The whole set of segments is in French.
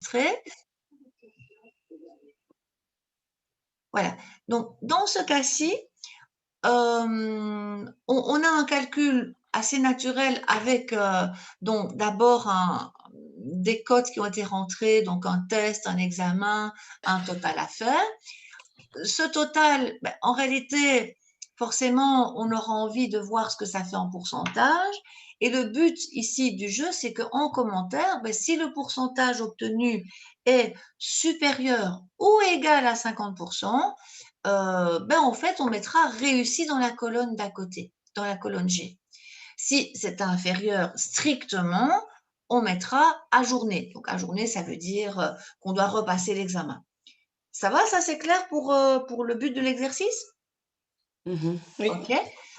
enregistré. Voilà. Donc, dans ce cas-ci, on a un calcul assez naturel avec donc d'abord des codes qui ont été rentrés, donc un test, un examen, un total à faire. Ce total, en réalité, forcément, on aura envie de voir ce que ça fait en pourcentage. Et le but ici du jeu, c'est qu'en commentaire, si le pourcentage obtenu est supérieur ou égal à 50%, en fait, on mettra réussi dans la colonne d'à côté, dans la colonne G. Si c'est inférieur strictement, on mettra ajourné. Donc, ajourné, ça veut dire qu'on doit repasser l'examen. Ça va, ça c'est clair pour le but de l'exercice? Oui. Ok,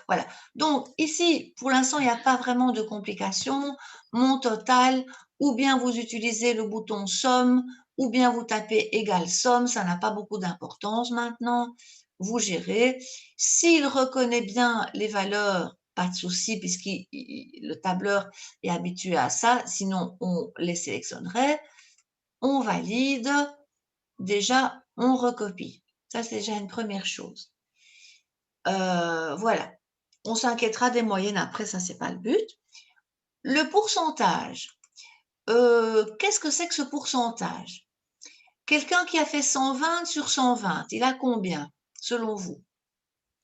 voilà. Donc ici, pour l'instant, il n'y a pas vraiment de complications. Mon total, ou bien vous utilisez le bouton somme, ou bien vous tapez égal somme, ça n'a pas beaucoup d'importance maintenant. Vous gérez. S'il reconnaît bien les valeurs, pas de souci, puisque le tableur est habitué à ça. Sinon, on les sélectionnerait. On valide. Déjà, on recopie. Ça, c'est déjà une première chose. Voilà. On s'inquiétera des moyennes après, ça, c'est pas le but. Le pourcentage. Qu'est-ce que c'est que ce pourcentage? Quelqu'un qui a fait 120 sur 120, il a combien, selon vous?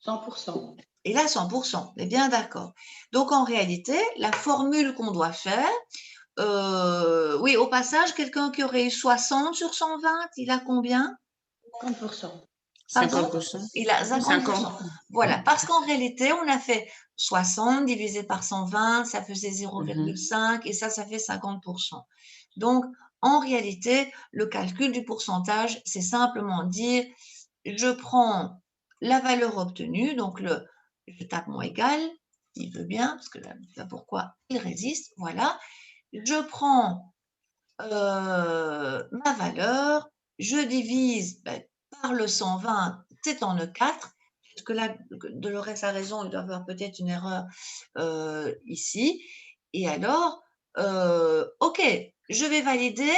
100%. Il a 100%, on est bien d'accord. Donc, en réalité, la formule qu'on doit faire, oui, au passage, quelqu'un qui aurait eu 60 sur 120, il a combien? 50%. Pardon? 50%. Il a 50%. 50. Voilà, parce qu'en réalité, on a fait 60 divisé par 120, ça faisait 0,5 et ça fait 50%. Donc, en réalité, le calcul du pourcentage, c'est simplement dire, je prends la valeur obtenue, donc je tape mon égal, il veut bien, parce que là, pourquoi il résiste, voilà. Je prends ma valeur, je divise par le 120, c'est en E4, parce que là, Dolores a raison, il doit y avoir peut-être une erreur ici. Et alors, OK, je vais valider.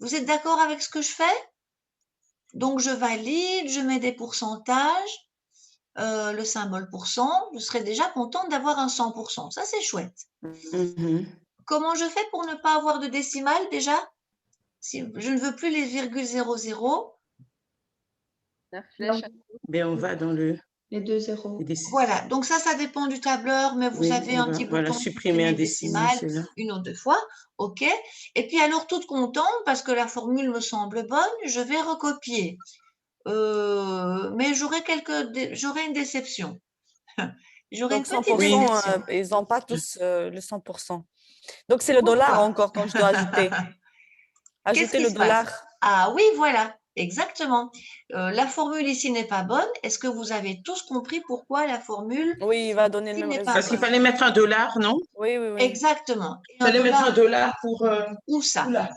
Vous êtes d'accord avec ce que je fais? Donc, je valide, je mets des pourcentages, le symbole pourcent. Je serais déjà contente d'avoir un 100%. Ça, c'est chouette. Comment je fais pour ne pas avoir de décimale déjà? Si je ne veux plus les virgules 00. La flèche. Ben, on va dans le... Les 2 zéros. Voilà, donc ça dépend du tableur, mais vous Oui, avez on un va, petit voilà, bouton supprimer un décimal décimal, c'est là. une ou deux fois, OK. Et puis alors, toute contente, parce que la formule me semble bonne, je vais recopier. Mais j'aurai une déception. J'aurai une Donc petite 100%, déception. ils n'ont pas tous le 100%. Donc c'est le dollar Pourquoi? encore quand je dois ajouter. Qu'est-ce Ajouter qui le se passe? dollar. Ah oui, voilà, exactement. La formule ici n'est pas bonne. Est-ce que vous avez tous compris pourquoi la formule Oui, il va donner le ici même n'est pas Parce qu'il résultat. bonne? fallait mettre un dollar, non? Oui, oui, oui. Exactement. Et Il fallait mettre un dollar pour... où ça? Oula.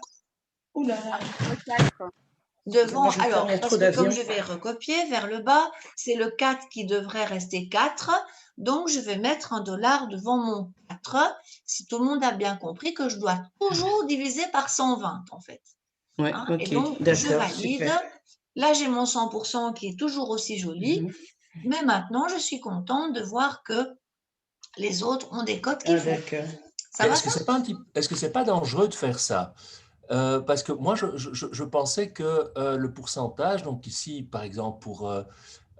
Oula. Devant, Excusez-moi, alors, il y a parce trop que comme d'avions. je vais recopier vers le bas, c'est le 4 qui devrait rester 4. Donc, je vais mettre un dollar devant mon 4. Si tout le monde a bien compris que je dois toujours diviser par 120, en fait. Oui, Hein, et ok, donc, je d'accord, valide. super. Là, j'ai mon 100% qui est toujours aussi joli. Mais maintenant, je suis contente de voir que les autres ont des codes qui Ah, font. d'accord. Ça va, Est-ce que ça? c'est pas est-ce que c'est pas dangereux de faire ça? Parce que moi, je pensais que le pourcentage, donc ici, par exemple, pour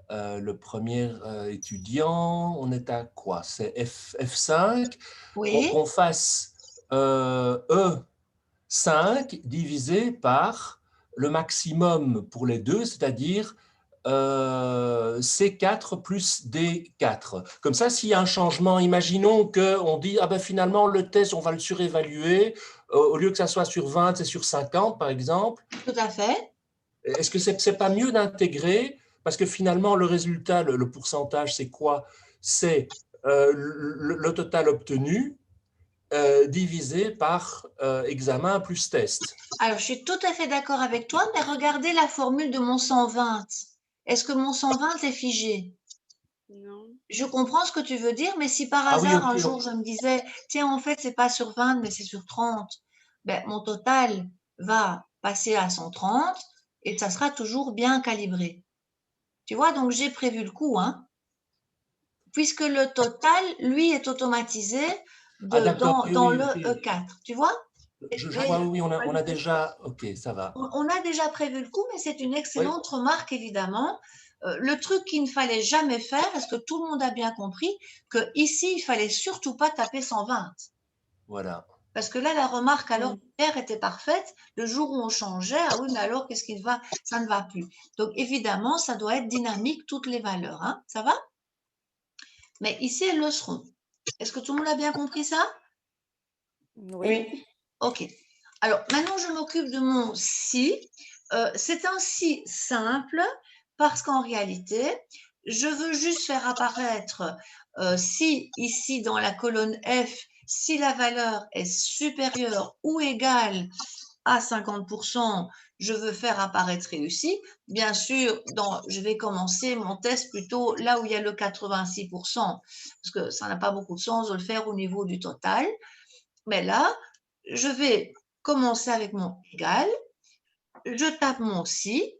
le premier étudiant, on est à quoi? C'est F5, Oui. qu'on fasse E5 divisé par le maximum pour les deux, c'est-à-dire C4 plus D4. Comme ça, s'il y a un changement, imaginons qu'on dit, ah ben finalement, le test, on va le surévaluer, au lieu que ça soit sur 20, c'est sur 50, par exemple. Tout à fait. Est-ce que c'est pas mieux d'intégrer, parce que finalement, le résultat, le pourcentage, c'est quoi? C'est le total obtenu divisé par examen plus test. Alors, je suis tout à fait d'accord avec toi, mais regardez la formule de mon 120. Est-ce que mon 120 est figé? Non. Je comprends ce que tu veux dire, mais si par Ah oui, hasard, ok. un jour, je me disais, tiens, en fait, c'est pas sur 20, mais c'est sur 30, ben, mon total va passer à 130 et ça sera toujours bien calibré. Tu vois, donc j'ai prévu le coup, hein, puisque le total, lui, est automatisé Ah, d'accord, oui, dans oui, le ok. E4, tu vois? Je Mais vois, oui, on a déjà, ok, ça va. on a déjà prévu le coup, mais c'est une Oui, excellente remarque, évidemment. Le truc qu'il ne fallait jamais faire, est-ce que tout le monde a bien compris que ici, il fallait surtout pas taper 120. voilà. Parce que là, la remarque alors Mm. hier était parfaite. Le jour où on changeait, ah oui, mais alors qu'est-ce qui va? Ça ne va plus. Donc évidemment, ça doit être dynamique toutes les valeurs, hein. Ça va? Mais ici, elles le seront. Est-ce que tout le monde a bien compris ça? Oui. Oui. Ok. Alors maintenant, je m'occupe de mon si. C'est un si simple parce qu'en réalité, je veux juste faire apparaître si ici dans la colonne F, si la valeur est supérieure ou égale à 50%, je veux faire apparaître réussi. Bien sûr, je vais commencer mon test plutôt là où il y a le 86%, parce que ça n'a pas beaucoup de sens de le faire au niveau du total. Mais là, je vais commencer avec mon égal. Je tape mon si,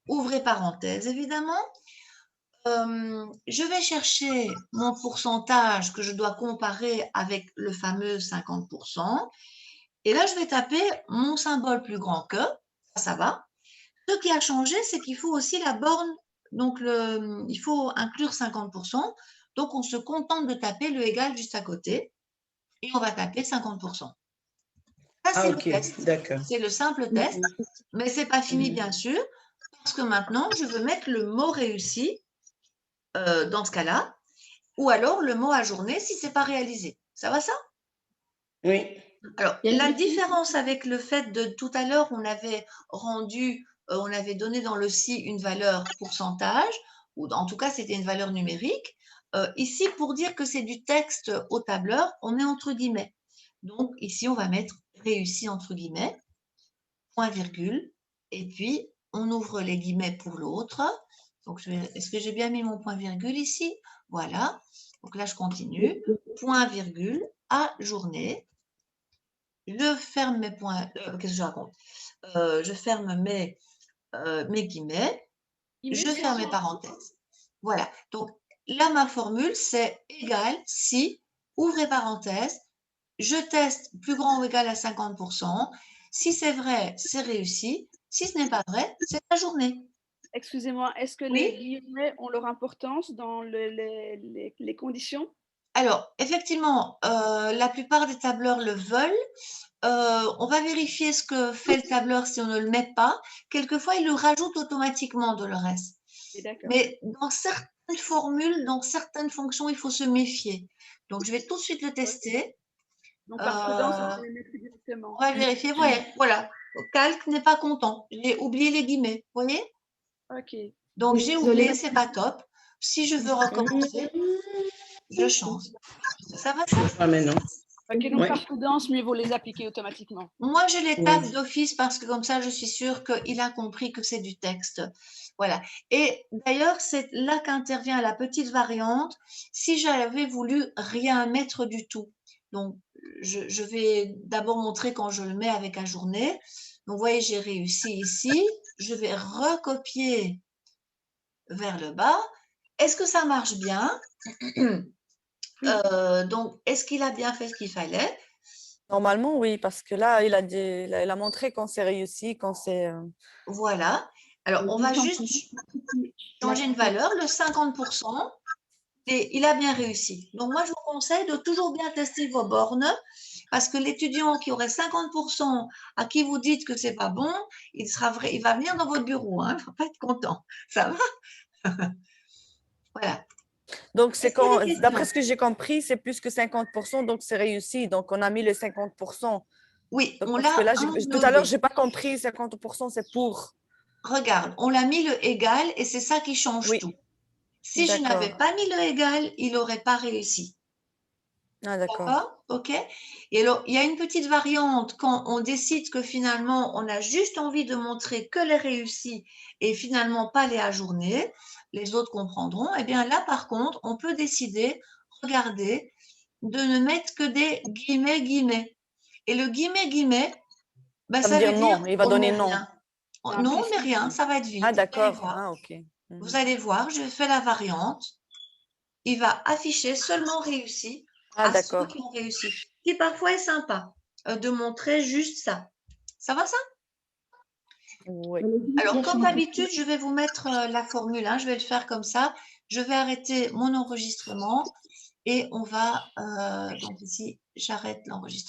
ouvrez parenthèse évidemment. Je vais chercher mon pourcentage que je dois comparer avec le fameux 50%. Et là, je vais taper mon symbole plus grand que, ça va. Ce qui a changé, c'est qu'il faut aussi la borne, donc il faut inclure 50%. Donc, on se contente de taper le égal juste à côté et on va taper 50%. Ça, Ah, c'est le ok, test. d'accord. C'est le simple test, mais c'est pas fini, bien sûr, parce que maintenant, je veux mettre le mot réussi dans ce cas-là, ou alors le mot ajourné si c'est pas réalisé. Ça va ça? Oui. Alors, la différence avec le fait de tout à l'heure, on avait rendu, on avait donné dans le si une valeur pourcentage, ou en tout cas, c'était une valeur numérique. Ici, pour dire que c'est du texte au tableur, on met entre guillemets. Donc, ici, on va mettre réussi entre guillemets, point virgule, et puis on ouvre les guillemets pour l'autre. Donc, est-ce que j'ai bien mis mon point virgule ici? Voilà. Donc là, je continue. Point virgule, à journée. Je ferme mes points. Qu'est-ce que je raconte? Je ferme mes guillemets. Je ferme mes parenthèses. Voilà. Donc là, ma formule, c'est égal si, ouvrez parenthèse, je teste plus grand ou égal à 50%. Si c'est vrai, c'est réussi. Si ce n'est pas vrai, c'est la journée. Excusez-moi, est-ce que les Oui. guillemets ont leur importance dans les conditions? Alors, effectivement, la plupart des tableurs le veulent. On va vérifier ce que fait le tableur si on ne le met pas. Quelquefois, il le rajoute automatiquement de le reste. D'accord. Mais dans certaines formules, dans certaines fonctions, il faut se méfier. Donc, je vais tout de suite le tester. Donc, par prudence, on va les mettre directement. On va le vérifier. Ouais, voilà. Calque n'est pas content. J'ai oublié les guillemets. Vous voyez? OK. Donc, j'ai oublié, c'est pas top. Si je veux recommencer, je change. Ça va ça? Je vois maintenant. OK, donc Ouais. par prudence, mieux vaut les appliquer automatiquement. Moi, je les tape Oui. d'office parce que comme ça, je suis sûre qu'il a compris que c'est du texte. Voilà. Et d'ailleurs, c'est là qu'intervient la petite variante. Si j'avais voulu rien mettre du tout, donc je vais d'abord montrer quand je le mets avec la journée. Donc, vous voyez, j'ai réussi ici. Je vais recopier vers le bas. Est-ce que ça marche bien? Donc, est-ce qu'il a bien fait ce qu'il fallait? Normalement, oui, parce que là, il a montré quand c'est réussi, quand c'est… Voilà. Alors, on va juste changer une valeur, le 50%, et il a bien réussi. Donc, moi, je vous conseille de toujours bien tester vos bornes, parce que l'étudiant qui aurait 50% à qui vous dites que c'est pas bon, il va venir dans votre bureau, hein, il ne va pas être content. Ça va? Voilà. Donc, c'est Est-ce qu'il y a quand, des questions? d'après ce que j'ai compris, c'est plus que 50%, donc c'est réussi. Donc, on a mis le 50%. Oui, Donc, on parce que l'a là, tout à l'heure, englobé. je n'ai pas compris, 50%, c'est pour. Regarde, on l'a mis le égal et c'est ça qui change Oui, tout. Si je d'accord. n'avais pas mis le égal, il n'aurait pas réussi. Ah, d'accord. D'accord? OK? Et alors, il y a une petite variante quand on décide que finalement, on a juste envie de montrer que les réussis et finalement pas les ajournés, les autres comprendront. Eh bien là, par contre, on peut décider, regardez, de ne mettre que des guillemets, guillemets. Et le guillemet, guillemet, Ben, Ça veut dire non, il va on donner met non. rien. Non, Non, plus mais rien, ça va être vide. Ah, Vous allez d'accord. voir. Ah, ok. Mhm. Vous allez voir, je fais la variante. Il va afficher seulement réussi Ah, à ceux d'accord. qui ont réussi. Qui parfois est sympa de montrer juste ça. Ça va ça? Oui. Alors, comme d'habitude, je vais vous mettre la formule. Je vais le faire comme ça. Je vais arrêter mon enregistrement et on va, donc ici, j'arrête l'enregistrement.